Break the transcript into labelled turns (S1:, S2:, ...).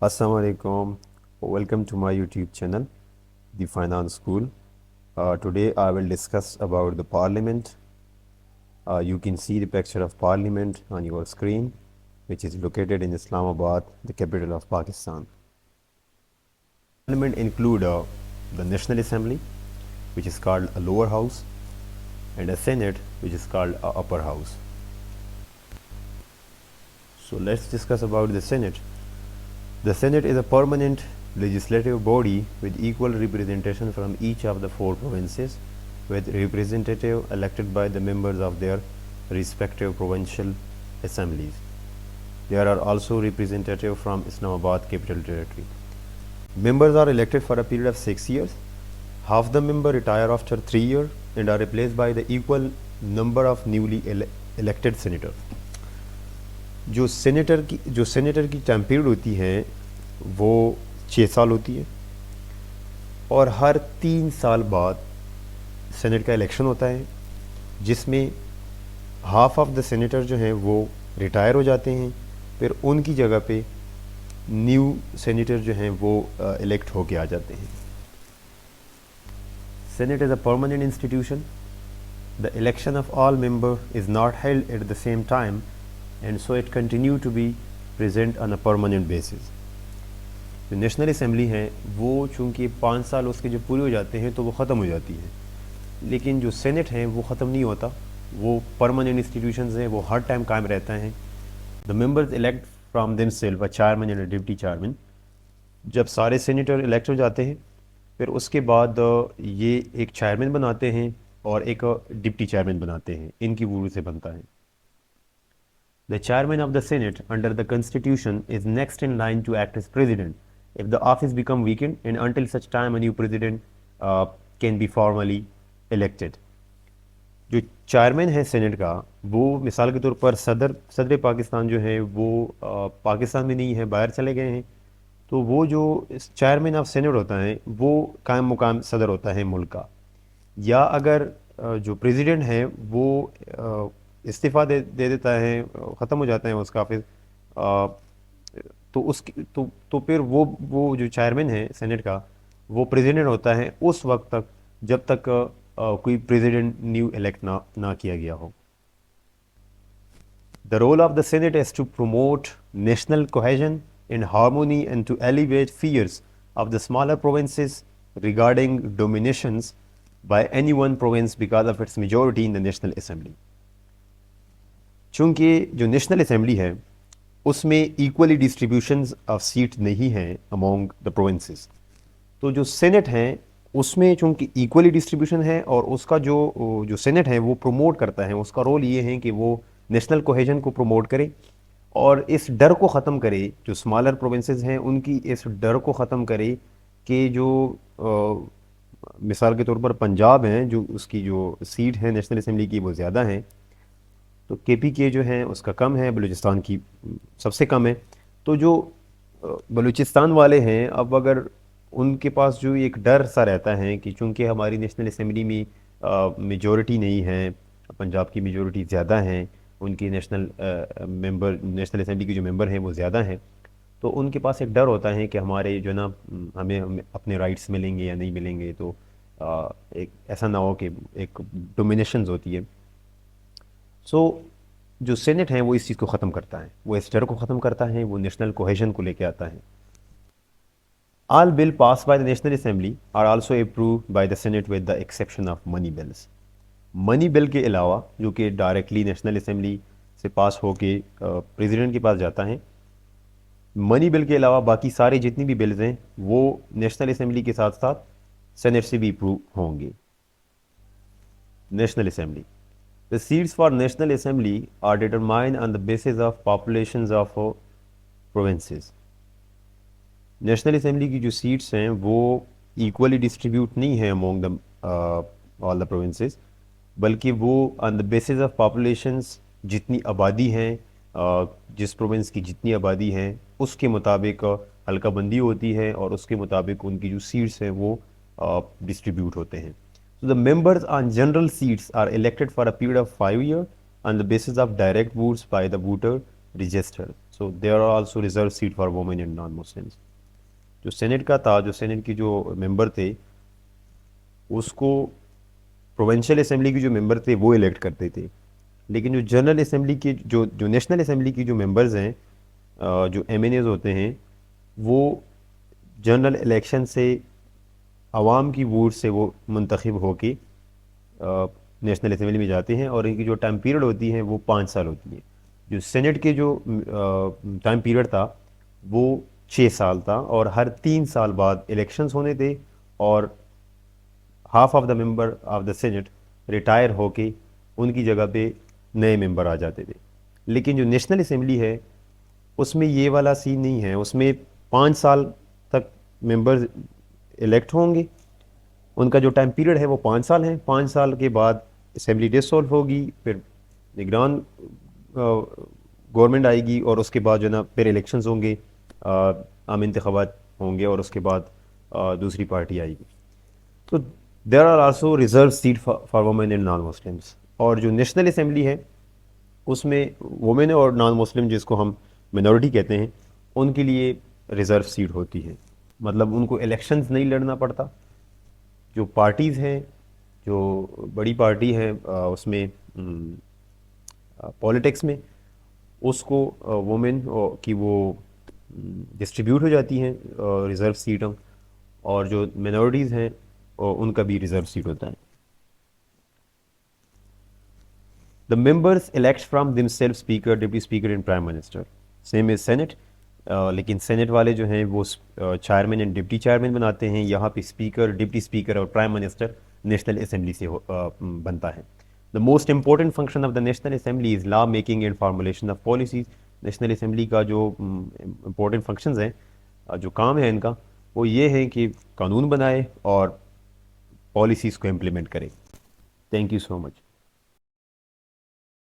S1: Assalamu alaikum. Welcome to my YouTube channel, The Finance School. Today I will discuss about the Parliament. You can see the picture of Parliament on your screen, which is located in Islamabad, the capital of Pakistan. Parliament include the National Assembly, which is called a lower house, and a Senate, which is called a upper house. So let's discuss about the Senate. The Senate is a permanent legislative body with equal representation from each of the 4 provinces, with representative elected by the members of their respective provincial assemblies. There are also representatives from Islamabad Capital Territory. Members are elected for a period of 6 years. Half the members retire after 3 years and are replaced by the equal number of newly elected senators. जो senator की time period होती है वो 6 साल होती है और हर 3 साल बाद सेनेट का इलेक्शन होता है, जिसमें हाफ ऑफ द सेनेटर जो हैं वो रिटायर हो जाते हैं, फिर उनकी जगह पे न्यू सेनेटर जो हैं वो इलेक्ट होके आ जाते हैं. Senate is a permanent institution. The election of all member is not held at the same time and so it continue to be present on a permanent basis. जो national assembly है वो चूँकि 5 साल उसके जो पूरे हो जाते हैं तो वो ख़त्म हो जाती है, लेकिन जो सेनेट है वो ख़त्म नहीं होता, वो परमानेंट इंस्टीट्यूशंस हैं, वो हर टाइम कायम रहता है. The members elect from themself a chairman and a deputy chairman. जब सारे सेनेटर इलेक्ट हो जाते हैं फिर उसके बाद ये एक चेयरमैन बनाते हैं और एक डिप्टी चेयरमैन बनाते हैं, इनकी वोट से बनता है. The chairman of the Senate under the Constitution is next in line to act as president if the office become vacant and until such time a new president can be formally elected. जो chairman है senate का वो मिसाल के तौर पर सदर पाकिस्तान जो है वो पाकिस्तान में नहीं है, बाहर चले गए हैं, तो वो जो चेयरमैन ऑफ सेनेट होता है वो कायम मुकाम सदर होता है मुल्क का. या अगर जो प्रेसिडेंट है वो इस्तीफ़ा दे देता है, ख़त्म हो जाता है उसका फिर तो उसकी तो फिर वो जो चेयरमैन है सेनेट का वो प्रेसिडेंट होता है उस वक्त तक जब तक कोई प्रेसिडेंट न्यू इलेक्ट ना किया गया हो. The role of the senate is to promote national cohesion and harmony and to elevate fears of the smaller provinces regarding dominations by any one province because of its majority in the National Assembly. चूँकि जो national assembly है उसमें equally distributions of seat नहीं हैं among the provinces, तो जो senate है उसमें चूँकि इक्वली डिस्ट्रीब्यूशन है और उसका जो सेनेट है वो प्रमोट करता है, उसका रोल ये है कि वो नेशनल कोहेजन को प्रमोट करे और इस डर को ख़त्म करे, जो स्मॉलर प्रोविंसेस हैं उनकी इस डर को ख़त्म करे कि जो मिसाल के तौर पर पंजाब हैं जो उसकी जो सीट है नेशनल असेंबली की वो ज़्यादा हैं, तो KPK जो है उसका कम है, बलूचिस्तान की सबसे कम है. तो जो बलूचिस्तान वाले हैं अब अगर उनके पास जो एक डर सा रहता है कि चूँकि हमारी नेशनल असेंबली में मेजॉरिटी नहीं है, पंजाब की मेजॉरिटी ज़्यादा है, उनकी नेशनल असेंबली के जो मेंबर हैं वो ज़्यादा हैं, तो उनके पास एक डर होता है कि हमारे जो ना हमें अपने राइट्स मिलेंगे या नहीं मिलेंगे, तो एक ऐसा ना हो कि एक डोमिनेशंस होती है. सो जो सेनेट है वो इस चीज़ को ख़त्म करता है, वो इस डर को ख़त्म करता है, वो नेशनल कोहेजन को लेके आता है. All bill pass by the national assembly are also approve by the senate with the exception of money bills. Money bill के अलावा जो कि डायरेक्टली नेशनल असेंबली से पास होके प्रेसिडेंट के पास जाता है, मनी बिल के अलावा बाकी सारे जितनी भी बिल्स हैं वो नेशनल असेंबली के साथ साथ सेनेट से भी अप्रूव होंगे. National assembly. The seats for national assembly are determined on the basis of populations of provinces. National assembly की जो सीट्स हैं वो इक्वली डिस्ट्रीब्यूट नहीं है among the all the provinces, बल्कि वो on the basis of populations, जितनी आबादी हैं, जिस प्रोविंस की जितनी आबादी है उसके मुताबिक हल्का बंदी होती है और उसके मुताबिक उनकी जो सीट्स हैं वो डिस्ट्रीब्यूट होते हैं. So the members on general seats are elected for a period of 5 years on the basis of direct votes by the voter register. So there are also reserve seat for women and non Muslims. जो senate का था, जो senate की जो member थे, उसको provincial assembly के जो मेंबर थे वो इलेक्ट करते थे, लेकिन जो जनरल असेंबली के जो जो नेशनल असेंबली की जो मेंबर्स हैं, जो एमएनएज होते हैं, वो जनरल इलेक्शन से आवाम की वोट से वो मुंतखब होके नेशनल असेंबली में जाते हैं, और इनकी जो टाइम पीरियड होती है वो 5 साल होती है। जो सेनेट के जो टाइम पीरियड था वो 6 साल था, और हर 3 साल बाद इलेक्शंस होने थे, और half of the member of the senate retire होके उनकी जगह पे नए मेंबर आ जाते थे। लेकिन जो नेशनल असेंबली है उसमें ये वाला सीन नहीं है, उसमें 5 साल तक मेंबर्स इलेक्ट होंगे, उनका जो टाइम पीरियड है वो 5 साल है। 5 साल के बाद असेंबली डिसॉल्व होगी, फिर निगरान गवर्नमेंट आएगी, और उसके बाद जो ना फिर इलेक्शंस होंगे, आम इंतखाबात होंगे, और उसके बाद दूसरी पार्टी आएगी। तो there are also reserve seat for women and non Muslims. और जो नेशनल असेंबली है उसमें वुमेन और नॉन मुस्लिम, जिसको हम मिनॉरिटी कहते हैं, उनके लिए रिज़र्व सीट होती है, मतलब उनको इलेक्शंस नहीं लड़ना पड़ता। जो पार्टीज़ हैं, जो बड़ी पार्टी है उसमें पॉलिटिक्स में, उसको वुमेन की वो डिस्ट्रीब्यूट हो जाती हैं रिज़र्व सीटों, और जो मिनॉरिटीज़ हैं उनका भी रिज़र्व सीट होता है। The members elect from themselves speaker, deputy speaker and prime minister. Same is senate. लेकिन सेनेट वाले जो हैं वो चेयरमैन एंड डिप्टी चेयरमैन बनाते हैं। यहाँ पे स्पीकर, डिप्टी स्पीकर और प्राइम मिनिस्टर नेशनल असेंबली से बनता है। The most important function of the national assembly is law making and formulation of policies. National assembly का जो इम्पोर्टेंट फंक्शंस हैं, जो काम है इनका, वो ये है कि कानून बनाए और पॉलिसीज़ को इम्प्लीमेंट करे। Thank you so much.